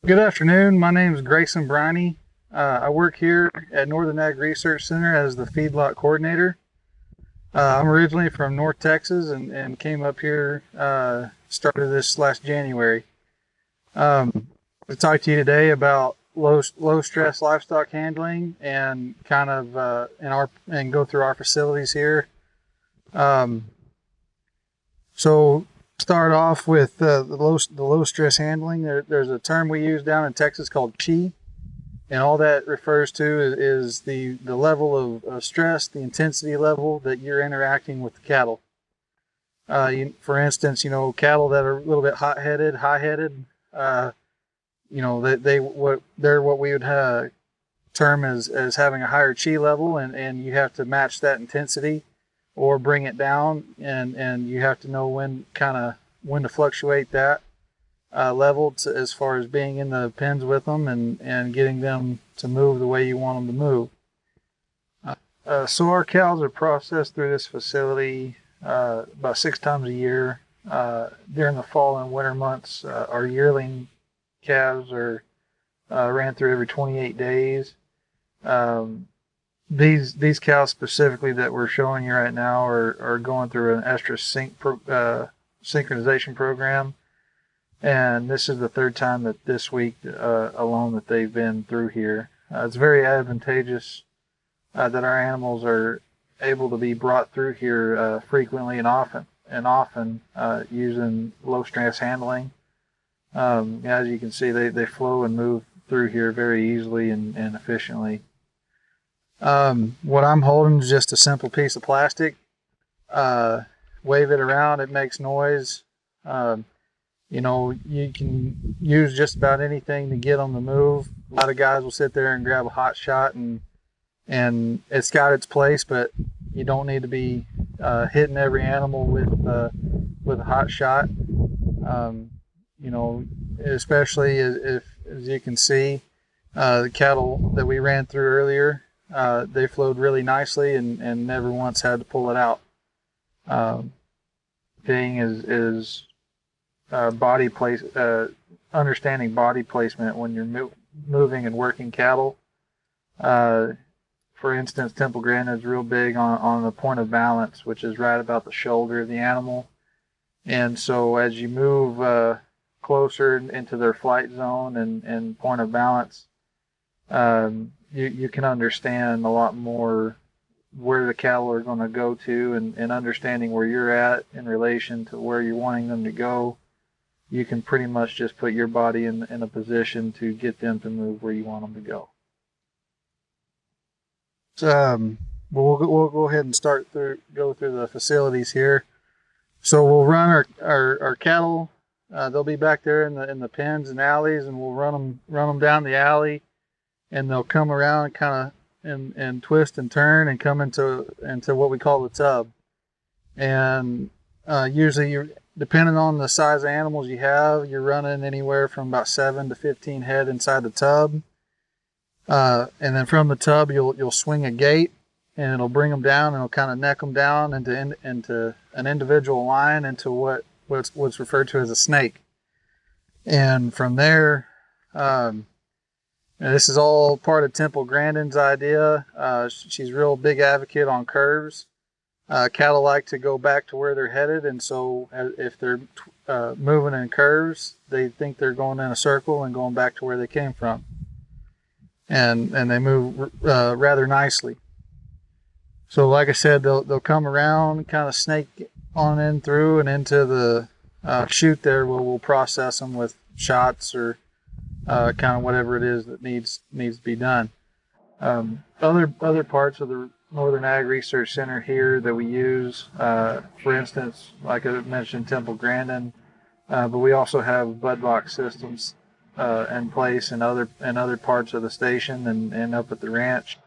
Good afternoon. My name is Grayson Briney. I work here at Northern Ag Research Center as the feedlot coordinator. I'm originally from North Texas and came up here, started this last January. To talk to you today about low stress livestock handling and kind of and go through our facilities here. Um, so start off with the low stress handling. There's a term we use down in Texas called chi, and all that refers to is the level of stress, the intensity level that you're interacting with the cattle. For instance, cattle that are a little bit high-headed, they're what we would term as having a higher chi level, and you have to match that intensity or bring it down, and you have to know when to fluctuate that level as far as being in the pens with them and getting them to move the way you want them to move. So our cows are processed through this facility about 6 times a year. During the fall and winter months, our yearling calves are ran through every 28 days. These cows specifically that we're showing you right now are going through an estrus synchronization program, and this is the third time that this week alone that they've been through here. It's very advantageous that our animals are able to be brought through here frequently and often using low stress handling. As you can see, they flow and move through here very easily and efficiently. What I'm holding is just a simple piece of plastic. Wave it around, it makes noise. You can use just about anything to get them to move. A lot of guys will sit there and grab a hot shot, and it's got its place, but you don't need to be hitting every animal with a hot shot. Especially if, as you can see, the cattle that we ran through earlier, they flowed really nicely and never once had to pull it out. Thing is body place, understanding body placement when you're moving and working cattle. For instance, Temple Grandin is real big on the point of balance, which is right about the shoulder of the animal. And so as you move closer into their flight zone and point of balance, you can understand a lot more where the cattle are going to go to, and understanding where you're at in relation to where you're wanting them to go. You can pretty much just put your body in a position to get them to move where you want them to go. So, we'll go ahead and go through the facilities here. So we'll run our cattle. They'll be back there in the pens and alleys, and we'll run them down the alley, and they'll come around and twist and turn and come into what we call the tub. And usually, depending on the size of animals you have, you're running anywhere from about 7 to 15 head inside the tub. And then from the tub, you'll swing a gate, and it'll bring them down, and it'll kind of neck them down into an individual line into what's referred to as a snake. And from there, this is all part of Temple Grandin's idea. She's a real big advocate on curves. Cattle like to go back to where they're headed, and so if they're moving in curves, they think they're going in a circle and going back to where they came from. And they move rather nicely. So like I said, they'll come around, kind of snake on in through and into the chute there, where we'll process them with shots or kind of whatever it is that needs to be done. Other parts of the Northern Ag Research Center here that we use, for instance, like I mentioned, Temple Grandin, but we also have bud box systems in place in other parts of the station and up at the ranch.